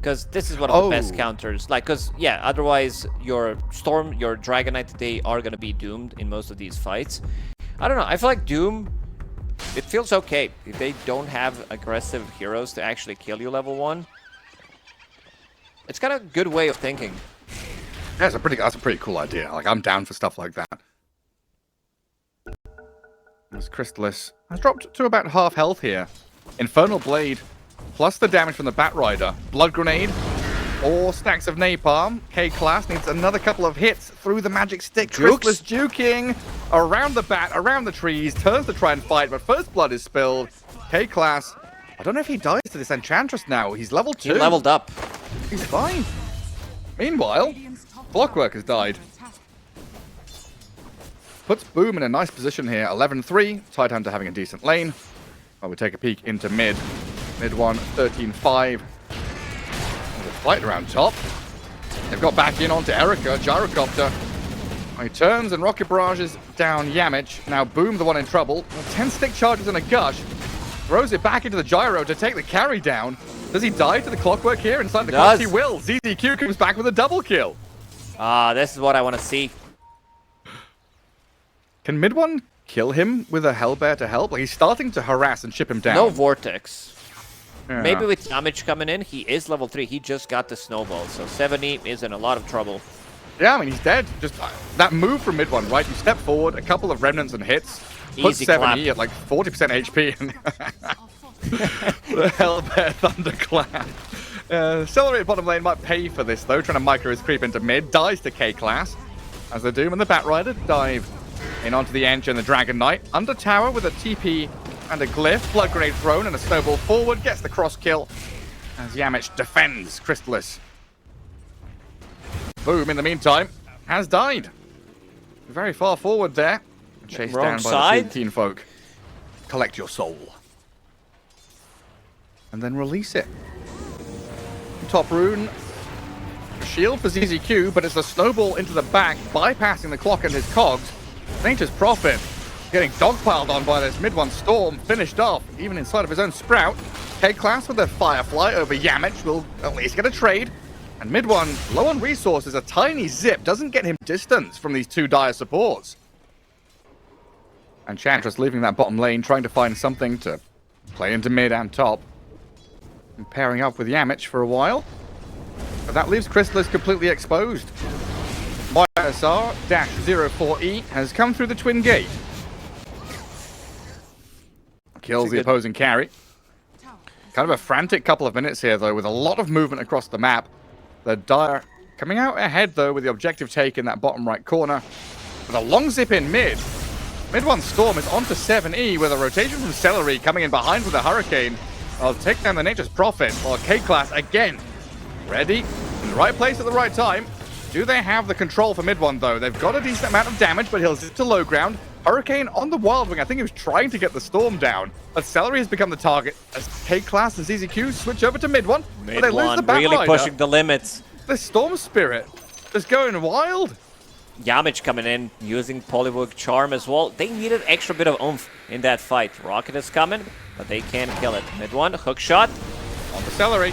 because this is one of the best counters. Like, because, yeah, otherwise your Storm, your Dragon Knight, they are going to be doomed in most of these fights. I don't know. I feel like Doom, it feels okay if they don't have aggressive heroes to actually kill you level 1. It's kind of a good way of thinking. Yeah, that's a pretty cool idea. Like, I'm down for stuff like that. As Crystallis has dropped to about half health here. Infernal Blade, plus the damage from the Batrider. Blood Grenade, or stacks of Napalm. K-Class needs another couple of hits through the magic stick. Crystallis juking around the bat, around the trees, turns to try and fight, but first blood is spilled. K-Class, I don't know if he dies to this Enchantress now. He's level 2. He leveled up. He's fine. Meanwhile, Clockwork has died. Puts Boom in a nice position here. 11-3. Tied down to having a decent lane. Well, we take a peek into mid. Mid 1, 13-5. Fight around top. They've got back in onto Erica. Gyrocopter. He turns and rocket barrages down Yamich. Now Boom, the one in trouble. 10 stick charges and a gush. Throws it back into the gyro to take the carry down. Does he die to the Clockwork here? Inside the clock he will. ZZQ comes back with a double kill. This is what I want to see. Can mid 1 kill him with a Hellbear to help? Like, he's starting to harass and chip him down. No Vortex. Yeah. Maybe with damage coming in, he is level 3. He just got the snowball, so 70 is in a lot of trouble. Yeah, I mean, he's dead. Just that move from mid 1, right? You step forward, a couple of remnants and hits. Put 70 at like 40% HP. And the Hellbear Thunderclap. Accelerated bottom lane might pay for this, though. Trying to micro his creep into mid. Dies to K-Class. As the Doom and the Batrider dive in onto the Ench and the Dragon Knight. Under tower with a TP and a Glyph. Blood Grenade thrown and a snowball forward. Gets the cross kill. As Yamich defends Crystallis. Boom, in the meantime, has died. Very far forward there. Chased down by the Teen Folk. Collect your soul. And then release it. Top rune. Shield for ZZQ, but it's a snowball into the back, bypassing the clock and his cogs. Nature's Prophet getting dogpiled on by this mid 1 Storm, finished off, even inside of his own Sprout. K-Class with their Firefly over Yamich will at least get a trade. And mid 1, low on resources, a tiny zip doesn't get him distance from these two dire supports. Enchantress leaving that bottom lane, trying to find something to play into mid and top. And pairing up with Yamich for a while. But that leaves Crystallis completely exposed. YSR-04E has come through the Twin Gate. Kills the opposing carry. Kind of a frantic couple of minutes here, though, with a lot of movement across the map. The Dire coming out ahead, though, with the objective take in that bottom right corner. With a long zip in mid. Mid 1 Storm is onto 7E with a rotation from Celery coming in behind with a Hurricane. I'll take down the Nature's Prophet, while K-Class again ready, in the right place at the right time. Do they have the control for mid 1, though? They've got a decent amount of damage, but he'll zip to low ground. Hurricane on the Wild Wing. I think he was trying to get the Storm down, but Celery has become the target as K-Class and ZZQ switch over to mid 1, but they lose the Batrider. Really pushing the limits. The Storm Spirit is going wild. Yamich coming in, using Polywood Charm as well. They needed extra bit of oomph in that fight. Rocket is coming, but they can't kill it. Mid 1, hook shot. On the Celery.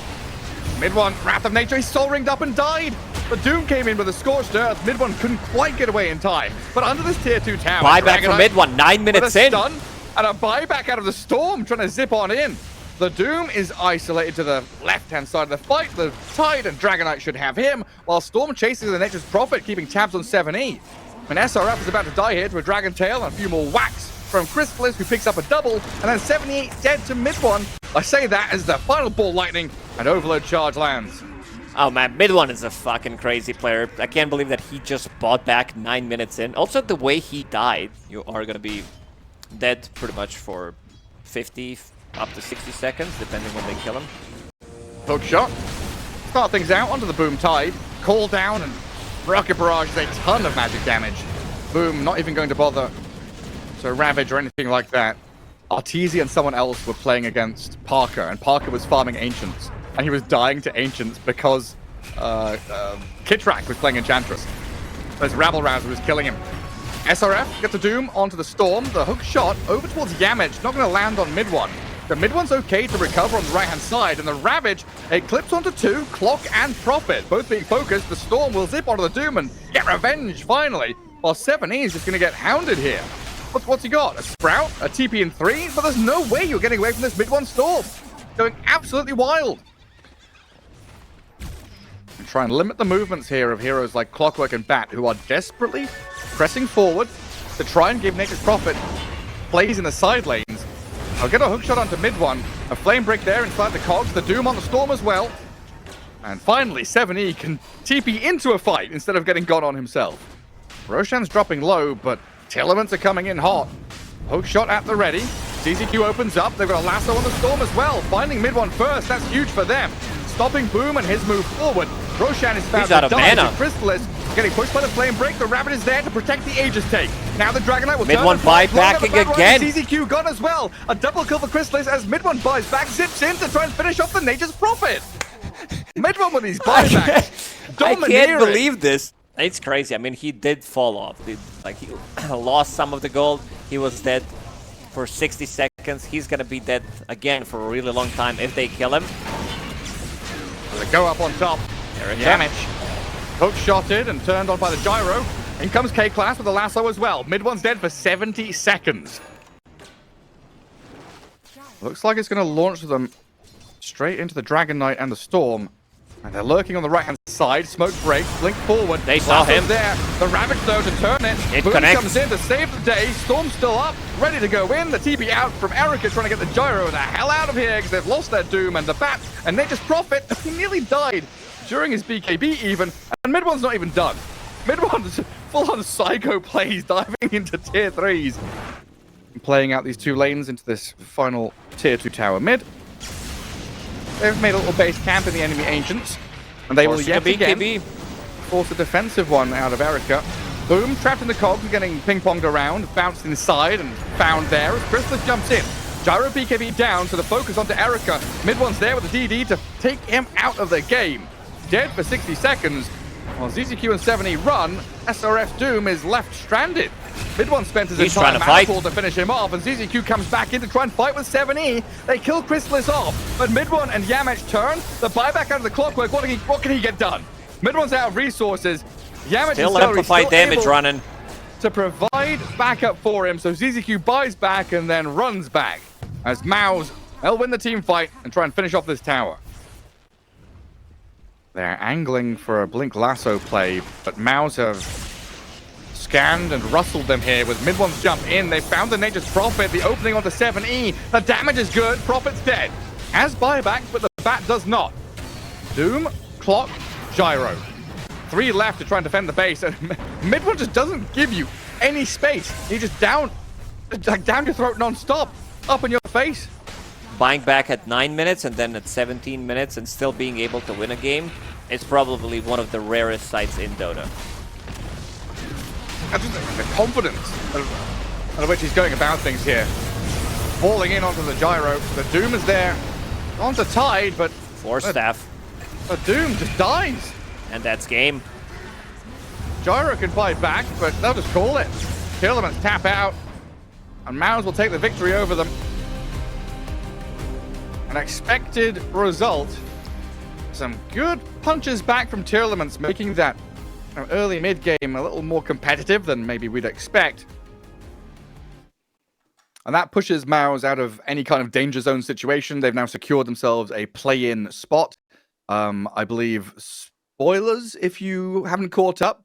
Mid 1, Wrath of Nature, he's soul ringed up and died. But Doom came in with a Scorched Earth. Mid 1 couldn't quite get away in time. But under this tier 2 tower, buyback from mid 1, 9 minutes in. Stun and a buyback out of the Storm, trying to zip on in. The Doom is isolated to the left-hand side of the fight. The Tide and Dragon Knight should have him, while Storm chases the Nature's Prophet, keeping tabs on 7E. And SRF is about to die here to a Dragon Tail and a few more whacks from Crystallis, who picks up a double, and then 7E dead to mid 1. I say that as the final ball lightning and Overload Charge lands. Oh man, mid 1 is a fucking crazy player. I can't believe that he just bought back 9 minutes in. Also, the way he died, you are going to be dead pretty much for 50 up to 60 seconds, depending when they kill him. Hook shot. Start things out onto the Boom Tide. Call down and Rocket Barrage is a ton of magic damage. Boom, not even going to bother to ravage or anything like that. Arteezy and someone else were playing against Parker, and Parker was farming Ancients. And he was dying to Ancients because Kitrak was playing Enchantress. Those Rabble Rouser was killing him. SRF gets a Doom onto the Storm. The hook shot over towards Yamich. Not going to land on mid 1. The mid one's okay to recover on the right-hand side, and the Ravage, it clips onto 2, Clock and Prophet, both being focused. The Storm will zip onto the Doom and get revenge, finally, while 7E is just going to get hounded here. What's he got? A Sprout? A TP in 3? But there's no way you're getting away from this mid one Storm. Going absolutely wild. And try and limit the movements here of heroes like Clockwork and Bat, who are desperately pressing forward to try and give Nature's Prophet plays in the side lanes. I'll get a hook shot onto mid one. A flame break there inside the cogs. The Doom on the Storm as well. And finally, 7E can TP into a fight instead of getting got on himself. Roshan's dropping low, but Tearlaments are coming in hot. Hook shot at the ready. CZQ opens up. They've got a lasso on the Storm as well. Finding mid one first. That's huge for them. Stopping Boom and his move forward. Roshan is found to die. Chrysalis getting pushed by the flame break. The Rabbit is there to protect the Aegis take. Now the Dragon Knight will mid one buy backing again. CZQ gone as well. A double kill for Chrysalis as mid one buys back, zips in to try and finish off the Nature's Prophet. Mid one with these buybacks. I can't believe this. It's crazy. I mean, he did fall off. He lost some of the gold. He was dead for 60 seconds. He's gonna be dead again for a really long time if they kill him. They go up on top. Damage. Hook shotted and turned on by the gyro. In comes K-Class with a lasso as well. Mid one's dead for 70 seconds. Looks like it's going to launch them straight into the Dragon Knight and the Storm. And they're lurking on the right-hand side. Smoke breaks. Blink forward. They saw him. There. The Ravage, though, to turn it. It Boom connects. comes in to save the day. Storm still up. Ready to go in. The TP out from Erica trying to get the gyro the hell out of here because they've lost their Doom and the Bat. And Nature's Prophet, he nearly died during his BKB even. And mid one's not even done. Mid one's full-on psycho plays diving into tier 3s. Playing out these 2 lanes into this final tier 2 tower mid. They've made a little base camp in the enemy ancients, and they will yet again force a defensive one out of Erica. Boom, trapped in the cogs, getting ping-ponged around, bounced inside and found there as Chrysalis jumps in. Gyro BKB down, so the focus onto Erica. Mid one's there with the DD to take him out of the game. Dead for 60 seconds. While ZZQ and 7E run, SRF Doom is left stranded. Mid one spent his entire mana pool to finish him off, and ZZQ comes back in to try and fight with 7E. They kill Chrysalis off, but mid one and Yamech turn. The buyback out of the Clockwork, what can he get done? Mid one's out of resources. Yamech still amplified damage running to provide backup for him, so ZZQ buys back and then runs back. As MOUZ, they'll win the team fight and try and finish off this tower. They're angling for a Blink Lasso play, but MOUZ have scanned and rustled them here with mid one's jump in. They found the Nature's Prophet, the opening onto 7E. The damage is good, Prophet's dead. Has buyback, but the Bat does not. Doom, Clock, Gyro. 3 left to try and defend the base, and mid one just doesn't give you any space. He just down your throat non-stop, up in your face. Buying back at 9 minutes and then at 17 minutes and still being able to win a game is probably one of the rarest sights in Dota. That's just the confidence of which he's going about things here. Falling in onto the gyro. The Doom is there. Onto Tide, but 4 staff. The Doom just dies. And that's game. Gyro can fight back, but they'll just call it. Tearlaments tap out. And MOUZ will take the victory over them. An expected result. Some good punches back from Tearlaments, making that early mid-game a little more competitive than maybe we'd expect. And that pushes MOUZ out of any kind of danger zone situation. They've now secured themselves a play-in spot. I believe, spoilers if you haven't caught up,